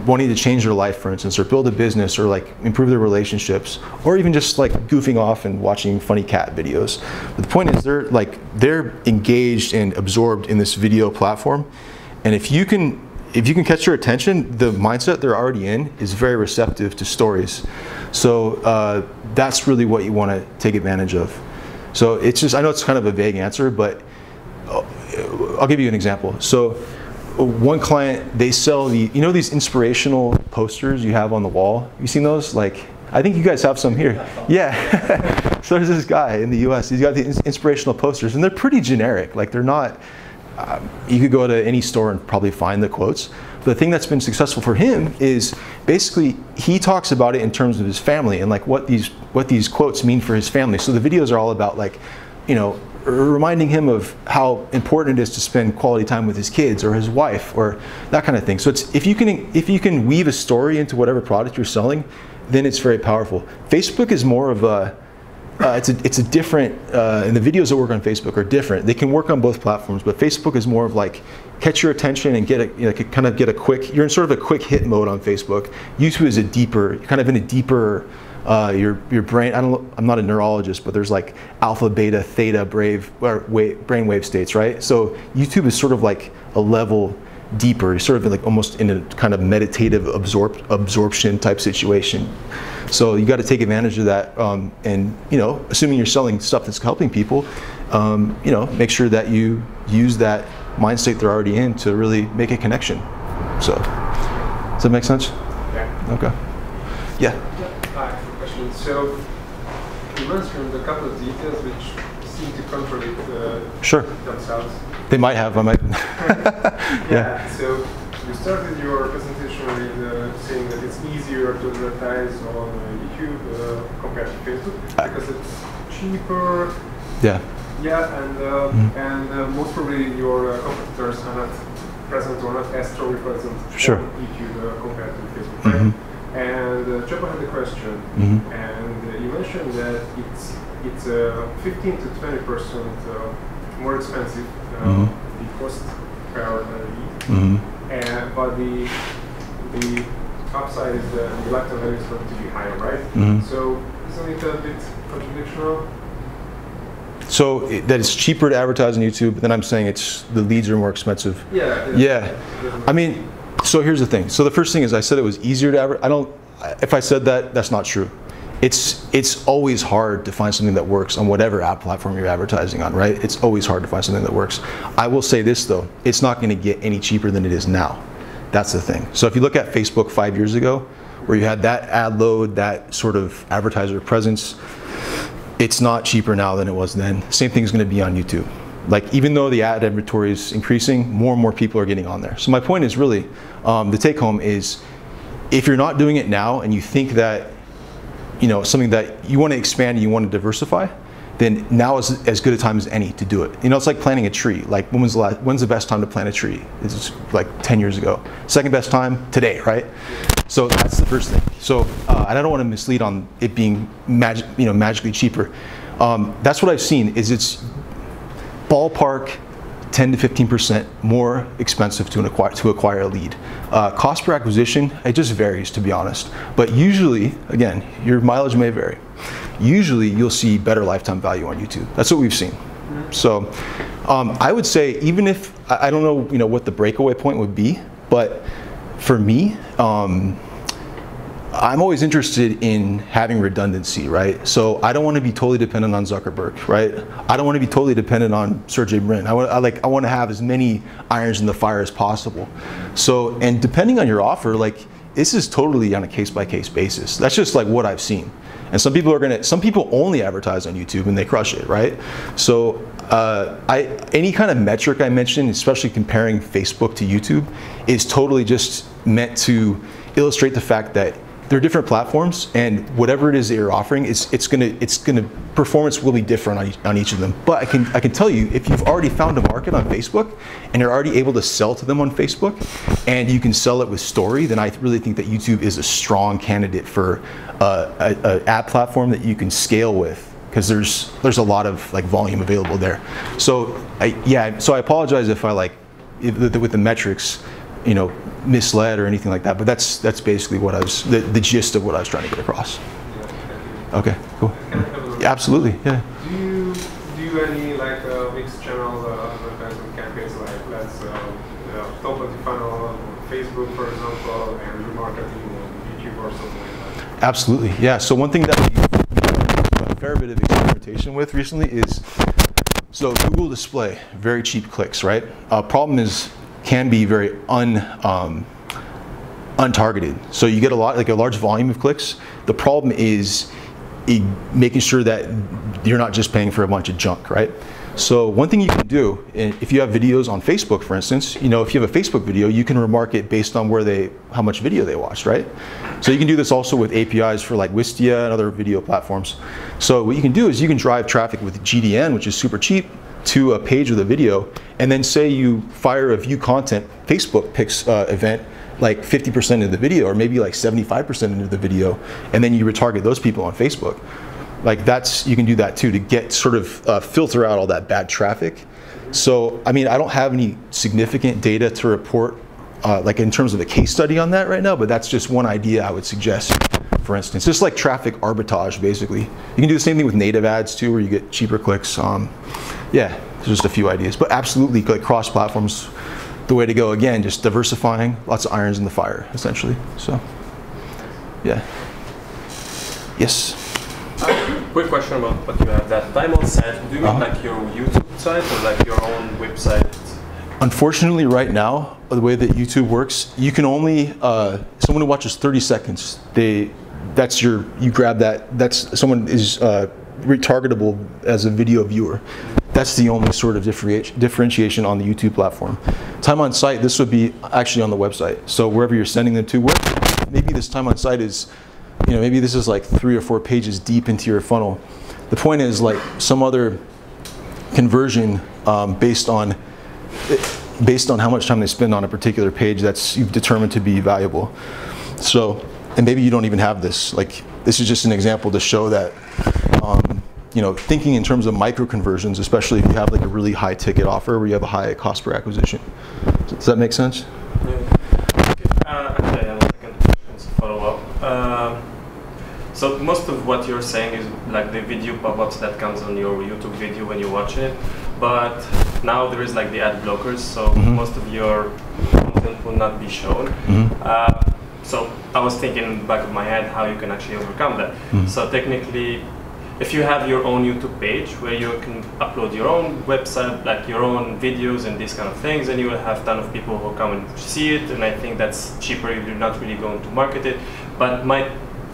wanting to change their life, for instance, or build a business, or like improve their relationships, or even just like goofing off and watching funny cat videos. But the point is they're engaged and absorbed in this video platform. And if you can catch their attention, the mindset they're already in is very receptive to stories. So that's really what you want to take advantage of. So it's just, I know it's kind of a vague answer, but I'll give you an example. So one client, they sell these inspirational posters you have on the wall. Have you seen those? Like, I think you guys have some here. Yeah. So there's this guy in the US, he's got these inspirational posters, and they're pretty generic. Like, they're not, you could go to any store and probably find the quotes. But the thing that's been successful for him is basically he talks about it in terms of his family and like what these quotes mean for his family. So the videos are all about, like, reminding him of how important it is to spend quality time with his kids or his wife or that kind of thing. So it's, if you can weave a story into whatever product you're selling, then it's very powerful. Facebook is more of a, it's a different, and the videos that work on Facebook are different. They can work on both platforms, but Facebook is more of like, catch your attention and get a quick, you're in sort of a quick hit mode on Facebook. YouTube is a deeper, kind of in a deeper, your brain, I'm not a neurologist, but there's like alpha, beta, theta, brainwave states, right? So YouTube is sort of like a level deeper, sort of like almost in a kind of meditative absorption type situation. So you got to take advantage of that, and assuming you're selling stuff that's helping people, make sure that you use that mind state they're already in to really make a connection. So, does that make sense? Yeah. Okay. Yeah. I have a question. So, you mentioned a couple of details which seem to contradict Sure. themselves. They might have. I might. Yeah. So you started your presentation with saying that it's easier to advertise on YouTube compared to Facebook because it's cheaper. Yeah. Yeah, and most probably your competitors are not present or not as strongly present Sure. on YouTube compared to Facebook. Right? And Chopper had a question, and you mentioned that it's 15 to 20% more expensive, the cost per lead, but the upside is the lifetime value is going to be higher, right? So isn't it a bit contradictional? So that it's cheaper to advertise on YouTube, then I'm saying the leads are more expensive. Yeah. I mean, so here's the thing. So the first thing is I said it was easier to advertise. If I said that, that's not true. It's always hard to find something that works on whatever app platform you're advertising on, right? It's always hard to find something that works. I will say this though, it's not going to get any cheaper than it is now. That's the thing. So if you look at Facebook 5 years ago, where you had that ad load, that sort of advertiser presence, it's not cheaper now than it was then. Same thing is going to be on YouTube. Like, even though the ad inventory is increasing, more and more people are getting on there. So my point is really, the take home is, if you're not doing it now and you think that, something that you want to expand and you want to diversify, then now is as good a time as any to do it. It's like planting a tree. Like, when's the best time to plant a tree? It's like 10 years ago. Second best time, today, right? So that's the first thing. So, and I don't want to mislead on it being magically cheaper. That's what I've seen, is it's ballpark 10 to 15% more expensive to acquire a lead. Cost per acquisition, it just varies, to be honest. But usually, again, your mileage may vary. Usually you'll see better lifetime value on YouTube. That's what we've seen. So I would say, even if, I don't know, what the breakaway point would be, but for me, I'm always interested in having redundancy, right? So I don't want to be totally dependent on Zuckerberg, right? I don't want to be totally dependent on Sergey Brin. I want to have as many irons in the fire as possible. So, and depending on your offer, like, this is totally on a case-by-case basis. That's just like what I've seen. And some people only advertise on YouTube and they crush it, right? So any kind of metric I mentioned, especially comparing Facebook to YouTube, is totally just meant to illustrate the fact that they're different platforms, and whatever it is that you're offering, it's gonna performance will be different on each of them. But I can tell you, if you've already found a market on Facebook and you're already able to sell to them on Facebook, and you can sell it with story, then I really think that YouTube is a strong candidate for an ad platform that you can scale with because there's a lot of like volume available there. So so I apologize if I like with the metrics, you know, misled or anything like that. But that's basically what I was the gist of what I was trying to get across. Okay, cool. Yeah, absolutely, yeah. Do you do any like mixed channel advertisement campaigns, like let's top of the funnel on Facebook, for example, and remarketing on YouTube or something like that? Absolutely, yeah. So one thing that we've done a fair bit of experimentation with recently is, so Google Display, very cheap clicks, right? Problem is, can be very untargeted. So you get a large volume of clicks. The problem is making sure that you're not just paying for a bunch of junk, right? So one thing you can do, if you have videos on Facebook, for instance, you know, if you have a Facebook video, you can remarket based on how much video they watched, right? So you can do this also with APIs for like Wistia and other video platforms. So what you can do is you can drive traffic with GDN, which is super cheap, to a page with a video, and then say you fire a view content Facebook picks event like 50% of the video, or maybe like 75% into the video, and then you retarget those people on Facebook. Like you can do that too, to get sort of filter out all that bad traffic. So, I mean, I don't have any significant data to report like in terms of a case study on that right now, but that's just one idea I would suggest, for instance. Just like traffic arbitrage, basically. You can do the same thing with native ads too, where you get cheaper clicks. Yeah, there's just a few ideas, but absolutely like cross-platforms, the way to go. Again, just diversifying, lots of irons in the fire, essentially. So, yeah. Yes? Quick question about what you have that time on site. Do you mean like your YouTube site or like your own website? Unfortunately, right now, the way that YouTube works, you can only, someone who watches 30 seconds, you grab that, someone is retargetable as a video viewer. That's the only sort of differentiation on the YouTube platform. Time on site, this would be actually on the website. So wherever you're sending them to, maybe this time on site is, you know, maybe this is like 3 or 4 pages deep into your funnel. The point is like some other conversion based on how much time they spend on a particular page that's you've determined to be valuable. So, and maybe you don't even have this. Like, this is just an example to show that, you know, thinking in terms of micro conversions, especially if you have like a really high ticket offer where you have a high cost per acquisition. Does that make sense? Yeah. Okay. Actually, I have a second question to follow up. So most of what you're saying is like the video pop-ups that comes on your YouTube video when you watch it, but now there is like the ad blockers, so most of your content will not be shown. So I was thinking in the back of my head how you can actually overcome that. So technically, if you have your own YouTube page where you can upload your own website, like your own videos and these kind of things, and you will have a ton of people who come and see it, and I think that's cheaper if you're not really going to market it. But my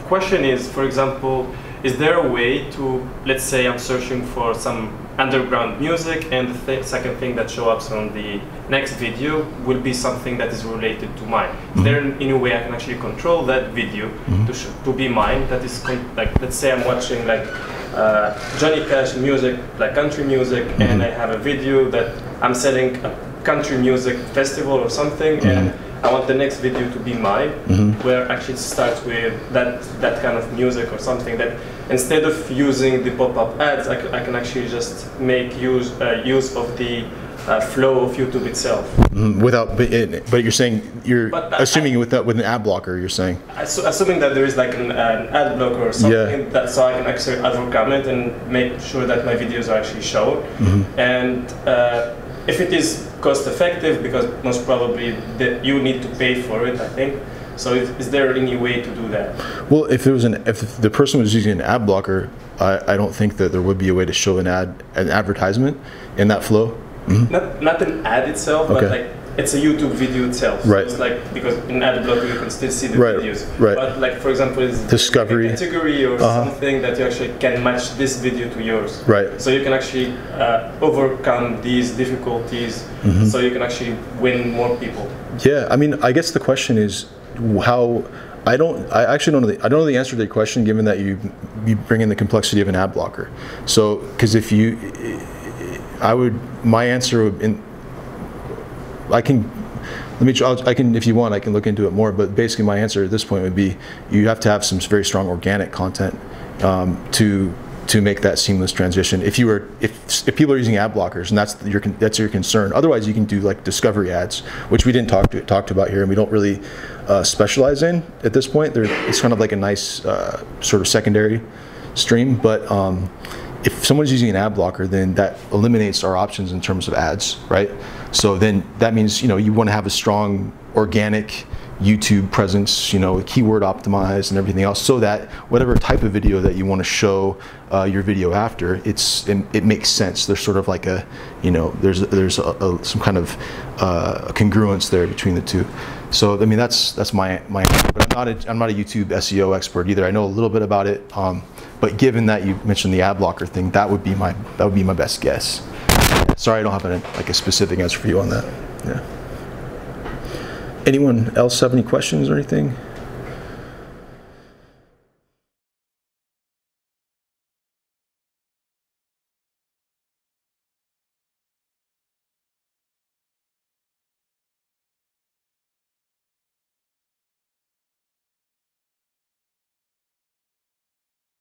question is, for example, is there a way to, let's say I'm searching for some underground music, and the second thing that shows up on the next video will be something that is related to mine. Is there any way I can actually control that video to be mine? That is like, let's say I'm watching like Johnny Cash music, like country music, and I have a video that I'm selling a country music festival or something, and I want the next video to be mine, where actually it starts with that kind of music or something, that instead of using the pop-up ads, I can actually just make use of the flow of YouTube itself. But you're saying, assuming with an ad blocker, you're saying? Assuming that there is like an ad blocker or something, so I can actually overcome it and make sure that my videos are actually shown. And if it is cost effective, because most probably you need to pay for it, I think. So is there any way to do that? Well, if the person was using an ad blocker, I don't think that there would be a way to show an advertisement in that flow. Not an ad itself, but like it's a YouTube video itself. Right. So it's like, because in ad blocker you can still see the videos. Right. But like, for example, it's discovery, a category or something that you actually can match this video to yours. Right. So you can actually overcome these difficulties, so you can actually win more people. Yeah, I mean, I guess the question is how. I actually don't know the answer to your question, given that you bring in the complexity of an ad blocker. So, because my answer would, I can, if you want, I can look into it more, but basically my answer at this point would be, you have to have some very strong organic content to to make that seamless transition. If people are using ad blockers, and that's your concern. Otherwise, you can do like discovery ads, which we didn't talk about here, and we don't really specialize in at this point. It's kind of like a nice sort of secondary stream. But if someone's using an ad blocker, then that eliminates our options in terms of ads, right? So then that means you want to have a strong organic YouTube presence, keyword optimized and everything else, so that whatever type of video that you want to show your video after, it makes sense. There's sort of like there's some kind of congruence there between the two. So I mean that's my but I'm not a YouTube SEO expert either. I know a little bit about it, but given that you mentioned the ad blocker thing, that would be my best guess. Sorry, I don't have a specific answer for you on that. Yeah. Anyone else have any questions or anything?